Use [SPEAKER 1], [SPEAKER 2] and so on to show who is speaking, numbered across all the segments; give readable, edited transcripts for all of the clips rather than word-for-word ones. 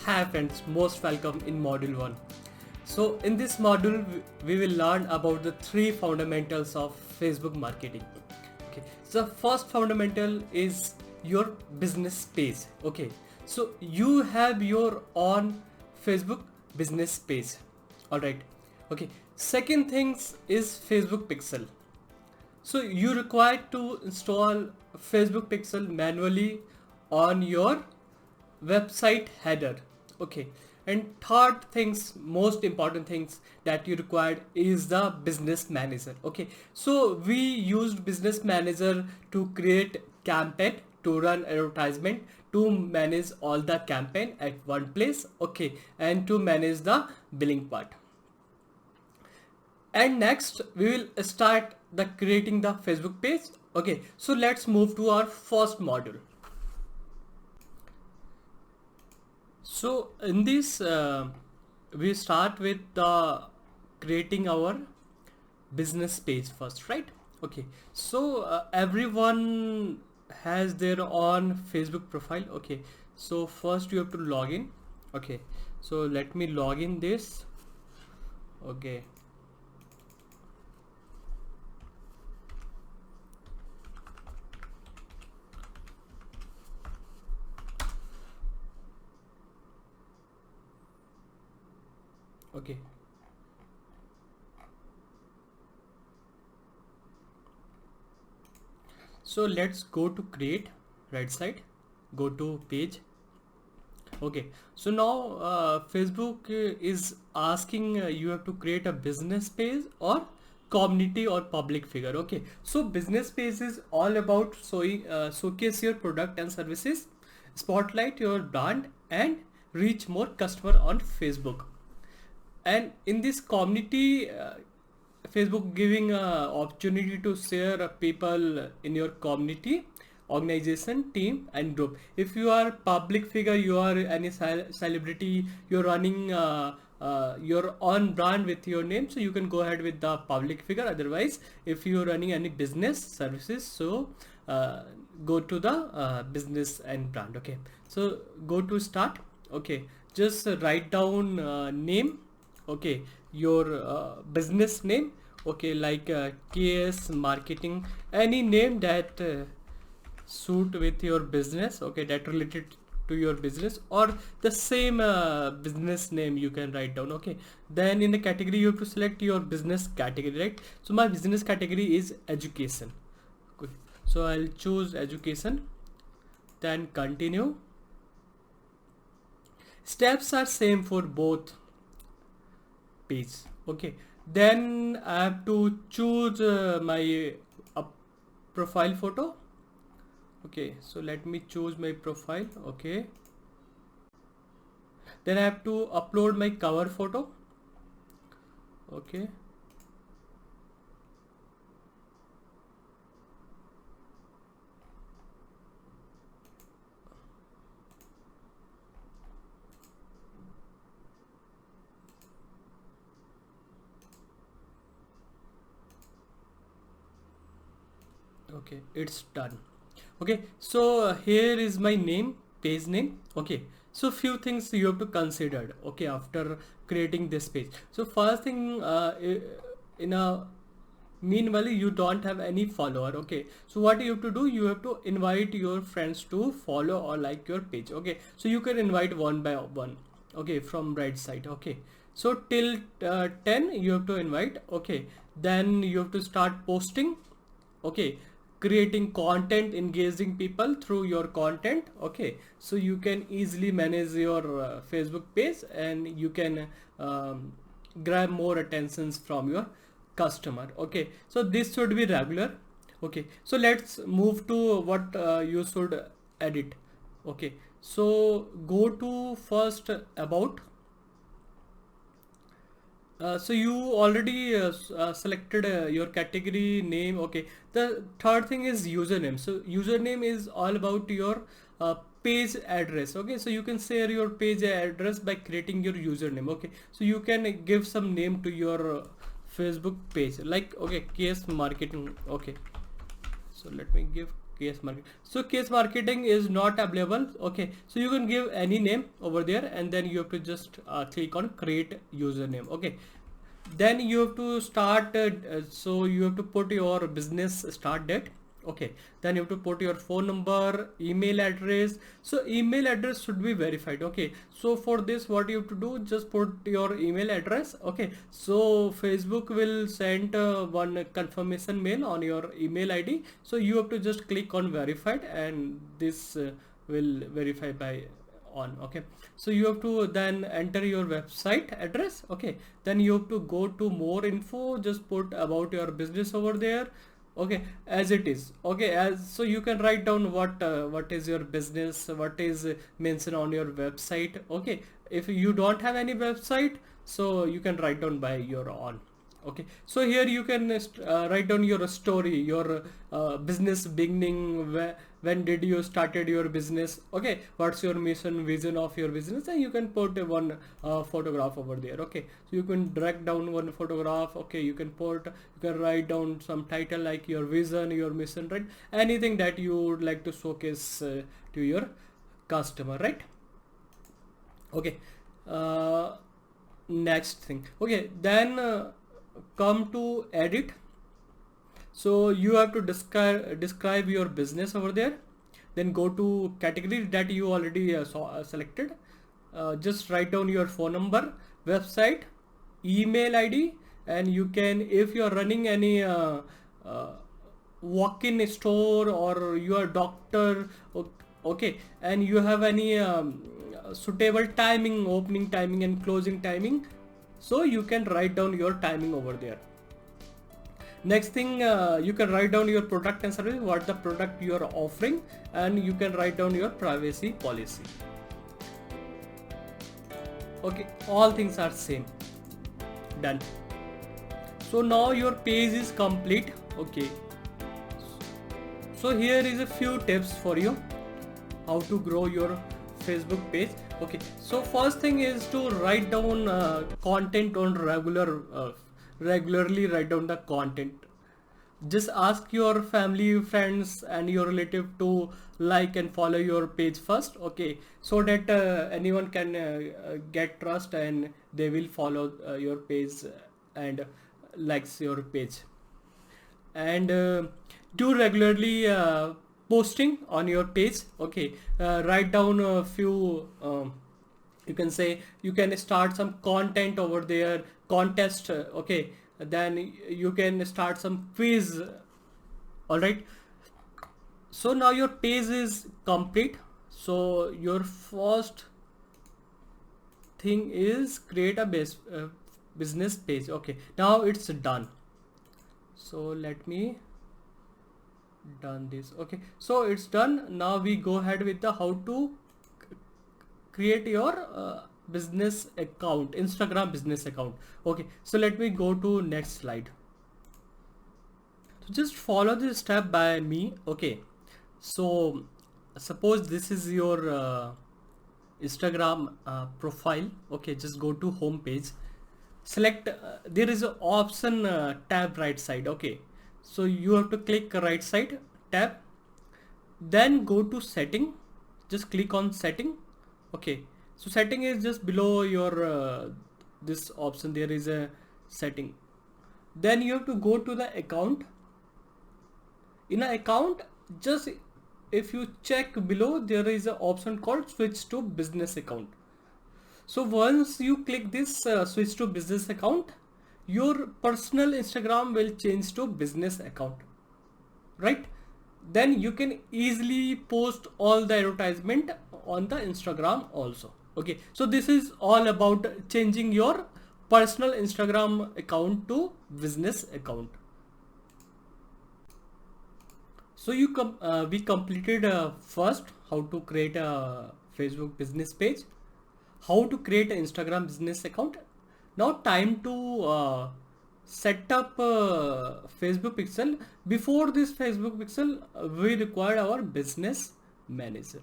[SPEAKER 1] Hi friends, most welcome in module 1. So in this module we will learn about the three fundamentals of Facebook marketing. Okay, so the first fundamental is your business page. Okay, so you have your own Facebook business page. Alright, okay. Second things is Facebook Pixel. So you require to install Facebook Pixel manually on your website header. Okay, and third things, most important things that you required is the business manager. Okay, so we used business manager to create campaign, to run advertisement, to manage all the campaign at one place. Okay, and to manage the billing part. And next we will start the creating the Facebook page. Okay, so let's move to our first module. So in this we start with the creating our business page first, right? Okay, so everyone has their own Facebook profile. Okay, so first you have to log in. Okay, so let me log in this. Okay, okay, so let's go to create, right side, go to page. Okay, so now Facebook is asking you have to create a business page or community or public figure. Okay, so business page is all about showcase your product and services, spotlight your brand, and reach more customer on Facebook. And in this community, Facebook giving opportunity to share people in your community, organization, team, and group. If you are public figure, you are any celebrity, you're running your own brand with your name, so you can go ahead with the public figure. Otherwise, if you're running any business services, so go to the business and brand. Okay, so go to start. Okay, just write down name. Okay, your business name. Okay, like KS marketing, any name that suit with your business. Okay, that related to your business, or the same business name you can write down. Okay, then in the category you have to select your business category, right? So my business category is education. Okay, so I'll choose education, then continue. Steps are same for both page. Okay, then I have to choose my uh, profile photo. Okay, so let me choose my profile. Okay, then I have to upload my cover photo. Okay, okay, it's done. Okay, so here is my name, page name. Okay, so few things you have to consider. Okay, after creating this page, so first thing, in a meanwhile you don't have any follower. Okay, so what you have to do, you have to invite your friends to follow or like your page. Okay, so you can invite one by one. Okay, from right side. Okay, so till 10 you have to invite. Okay, then you have to start posting. Okay, creating content, engaging people through your content. Okay, so you can easily manage your Facebook page, and you can grab more attentions from your customer. Okay, so this should be regular. Okay, so let's move to what you should edit. Okay, so go to first about. So you already selected your category name. Okay, the third thing is username. So username is all about your page address. Okay, so you can share your page address by creating your username. Okay, so you can give some name to your Facebook page, like, okay, KS marketing. Okay, so let me give Case market. So case marketing is not available. Okay, so you can give any name over there, and then you have to just click on create username. Okay, then you have to start so you have to put your business start date. Okay, then you have to put your phone number, email address. So email address should be verified. Okay, so for this what you have to do, just put your email address. Okay, so Facebook will send one confirmation mail on your email ID, so you have to just click on verified, and this will verify by on. Okay, so you have to then enter your website address. Okay, then you have to go to more info, just put about your business over there. Okay, as it is. Okay, as so you can write down what is your business, what is mentioned on your website. Okay, if you don't have any website, so you can write down by your own. Okay, so here you can write down your story, your business beginning, when did you started your business. Okay, what's your mission, vision of your business, and you can put one photograph over there. Okay, so you can drag down one photograph. Okay, you can write down some title like your vision, your mission, right? Anything that you would like to showcase to your customer, right? Okay, next thing. Okay, then come to edit. So you have to describe your business over there, then go to category that you already selected. Just write down your phone number, website, email ID, and you can, if you are running any walk-in store or you are doctor, okay, and you have any suitable timing, opening timing and closing timing, so you can write down your timing over there. Next thing, you can write down your product and service, what the product you are offering, and you can write down your privacy policy. Okay, all things are same. Done. So now your page is complete. Okay, so here is a few tips for you how to grow your Facebook page. Okay, so first thing is to write down content on regularly write down the content. Just ask your family, friends and your relative to like and follow your page first. Okay, so that anyone can get trust and they will follow your page and likes your page. And do regularly posting on your page. Okay, write down a few you can say, you can start some content over there, contest. Okay, then you can start some quiz. All right, so now your page is complete. So your first thing is create a business page. Okay, now it's done. So let me done this. Okay, so it's done. Now we go ahead with the how to create your business account, Instagram business account. Okay, so let me go to next slide. So just follow this step by me. Okay, so suppose this is your Instagram profile. Okay, just go to home page, select there is an option tab right side. Okay, so you have to click right side tab, then go to setting, just click on setting. Okay, so setting is just below your this option, there is a setting. Then you have to go to the account. In an account, just if you check below, there is an option called switch to business account. So once you click this switch to business account, your personal Instagram will change to business account, right? Then you can easily post all the advertisement on the Instagram also. Okay, so this is all about changing your personal Instagram account to business account. So we completed first how to create a Facebook business page, how to create an Instagram business account. Now time to set up Facebook pixel. Before this Facebook pixel, we require our business manager.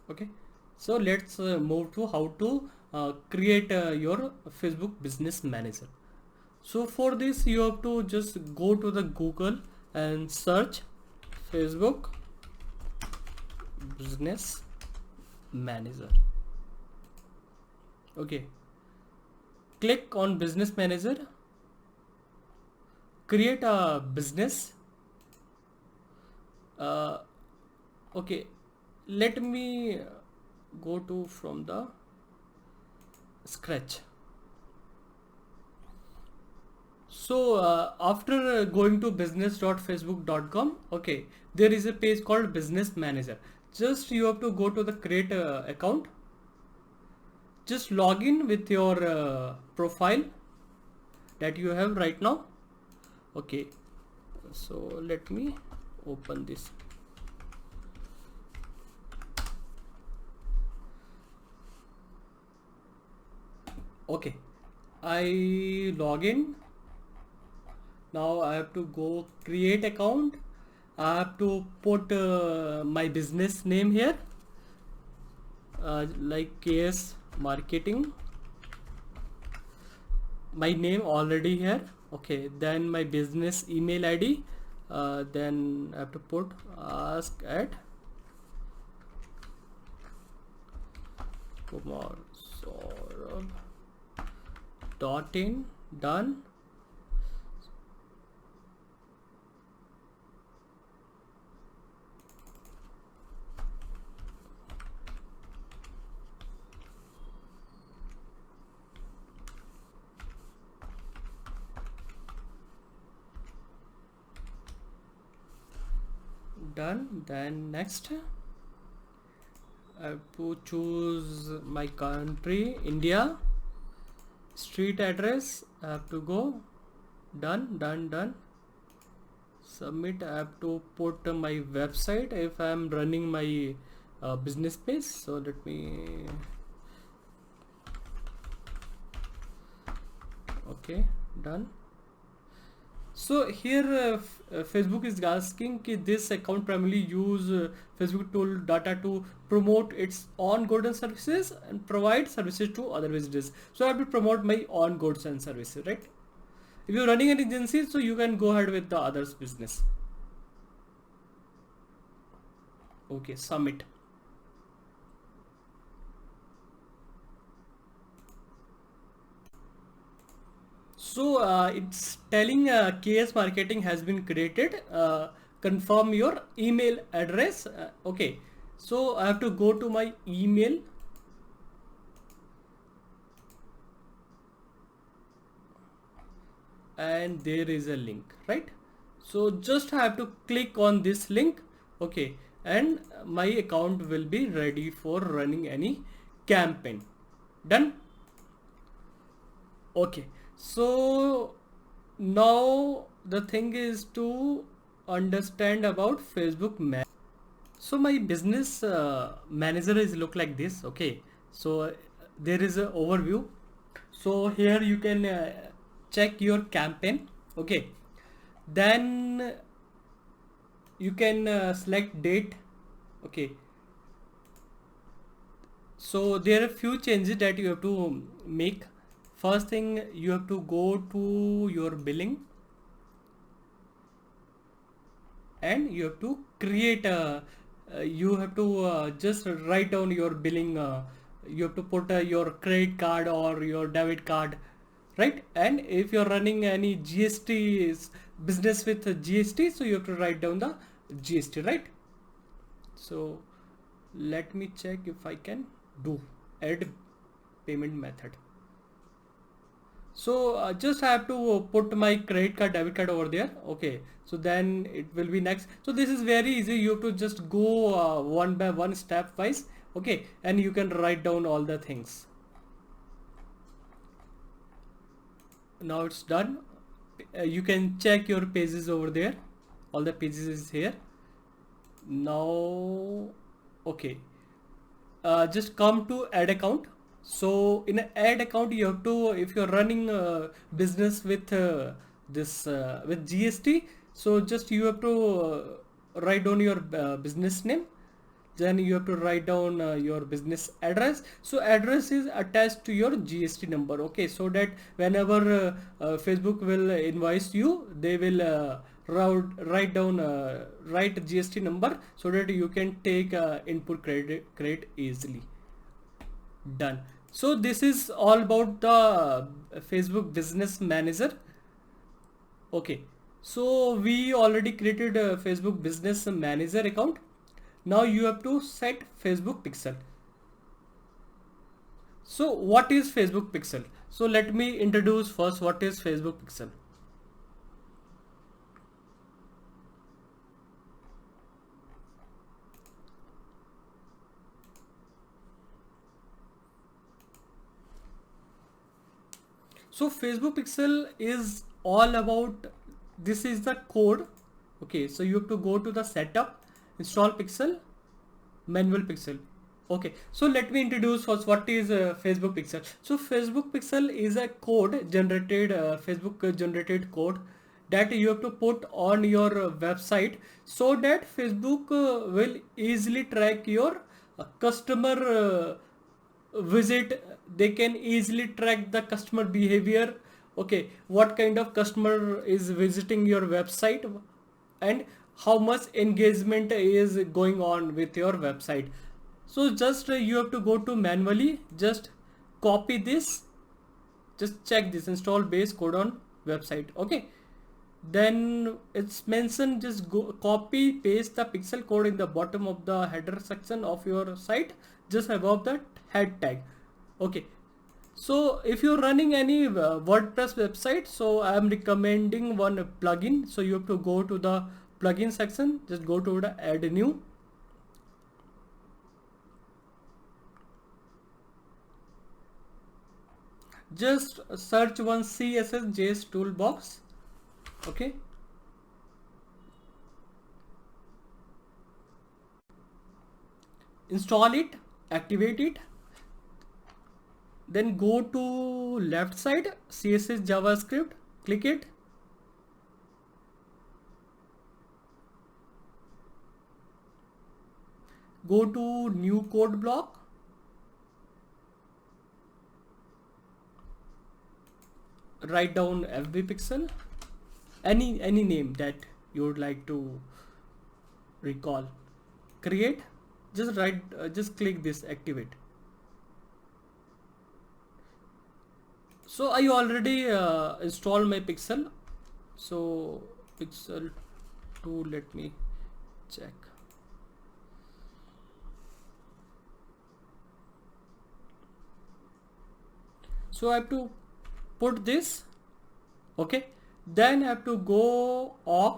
[SPEAKER 1] Okay, so let's move to how to create your Facebook business manager. So for this you have to just go to the Google and search Facebook Business Manager. Okay, click on Business Manager, create a business. Okay, let me go to from the scratch. So after going to business.facebook.com, okay, there is a page called Business Manager. Just you have to go to the create account. Just log in with your profile that you have right now. Okay, so let me open this. Okay, I log in. Now I have to go create account. I have to put my business name here, like KS Marketing. My name already here. Okay, then my business email ID. Then I have to put ask at Kumar Saurabh .in. Done. Done. Then next I have to choose my country, India. Street address I have to go. Done. Submit. I have to put my website if I am running my business page. So let me. Okay, done. So here Facebook is asking that this account primarily use Facebook tool data to promote its own goods and services and provide services to other visitors. So I have to promote my own goods and services, right? If you're running an agency, so you can go ahead with the others business. Okay, submit. So it's telling KS Marketing has been created. Confirm your email address. Okay, so I have to go to my email. And there is a link, right? So just I have to click on this link. Okay, and my account will be ready for running any campaign. Done. Okay, so now the thing is to understand about Facebook so my business manager is look like this. Okay, so there is a overview. So here you can check your campaign. Okay, then you can select date. Okay, so there are few changes that you have to make. First thing, you have to go to your billing and you have to create a you have to just write down your billing. You have to put your credit card or your debit card, right? And if you're running any GST business with GST, so you have to write down the GST, right? So let me check if I can do add payment method. So just have to put my credit card, debit card over there. Okay, so then it will be next. So this is very easy. You have to just go one by one, step wise. Okay, and you can write down all the things. Now it's done. You can check your pages over there. All the pages is here. Now, okay. Just come to add account. So in an ad account, you have to, if you're running a business with this with GST, so just you have to write down your business name. Then you have to write down your business address. So address is attached to your GST number. Okay, so that whenever Facebook will invoice you, they will write GST number so that you can take input credit easily. Done. So this is all about the Facebook Business Manager. Okay, so we already created a Facebook Business Manager account. Now you have to set Facebook Pixel. So what is Facebook Pixel? So let me introduce first what is Facebook Pixel. So Facebook Pixel is all about, this is the code. Okay, so you have to go to the setup, install Pixel, manual Pixel. Okay, so let me introduce first what is Facebook Pixel. So Facebook Pixel is a code generated, Facebook generated code that you have to put on your website so that Facebook will easily track your customer visit. They can easily track the customer behavior. Okay, what kind of customer is visiting your website and how much engagement is going on with your website. So just you have to go to manually, just copy this, just check this install base code on website. Okay, then it's mentioned, just go copy paste the pixel code in the bottom of the header section of your site, just above the head tag. Okay, so if you're running any WordPress website, so I am recommending one plugin. So you have to go to the plugin section, just go to the add new. Just search one CSS JS toolbox. Okay, install it, activate it, then go to left side CSS JavaScript, click it, go to new code block, write down FB Pixel, any name that you would like to recall, create, just write, just click this activate. So I already installed my Pixel. So Pixel 2, let me check. So I have to put this. Okay, then I have to go aux,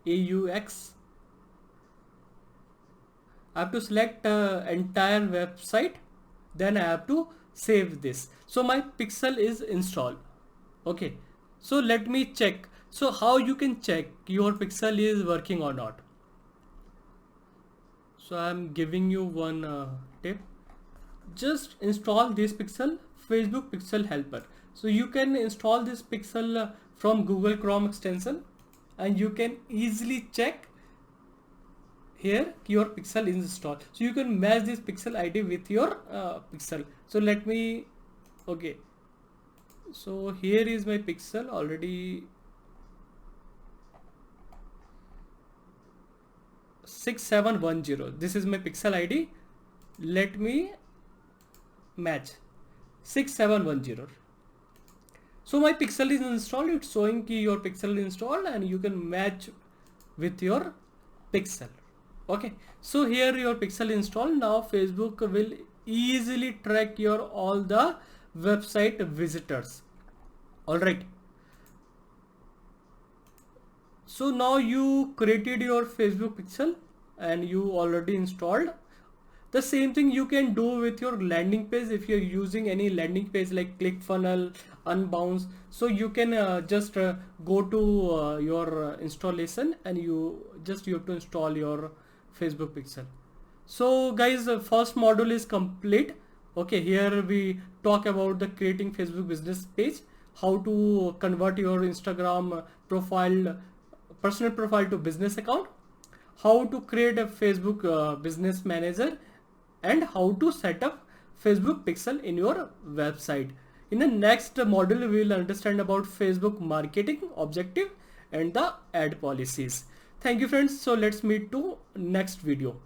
[SPEAKER 1] AUX. I have to select entire website, then I have to save this. So my Pixel is installed. Okay, so let me check. So how you can check your Pixel is working or not? So I'm giving you one tip. Just install this Pixel, Facebook Pixel Helper. So you can install this Pixel from Google Chrome extension and you can easily check here your Pixel is installed. So you can match this Pixel ID with your Pixel. So let me, okay, so here is my Pixel already 6710. This is my Pixel ID. Let me match 6710. So my Pixel is installed. It's showing ki your Pixel is installed and you can match with your Pixel. Okay, so here your Pixel installed. Now Facebook will easily track your all the website visitors. All right, so now you created your Facebook Pixel and you already installed. The same thing you can do with your landing page if you're using any landing page like ClickFunnels, Unbounce. So you can just go to your installation and you have to install your Facebook Pixel. So guys, the first module is complete. Okay, here we talk about the creating Facebook business page, how to convert your Instagram profile, personal profile to business account, how to create a Facebook business manager, and how to set up Facebook Pixel in your website. In the next module, we will understand about Facebook marketing objective and the ad policies. Thank you friends. So let's meet to next video.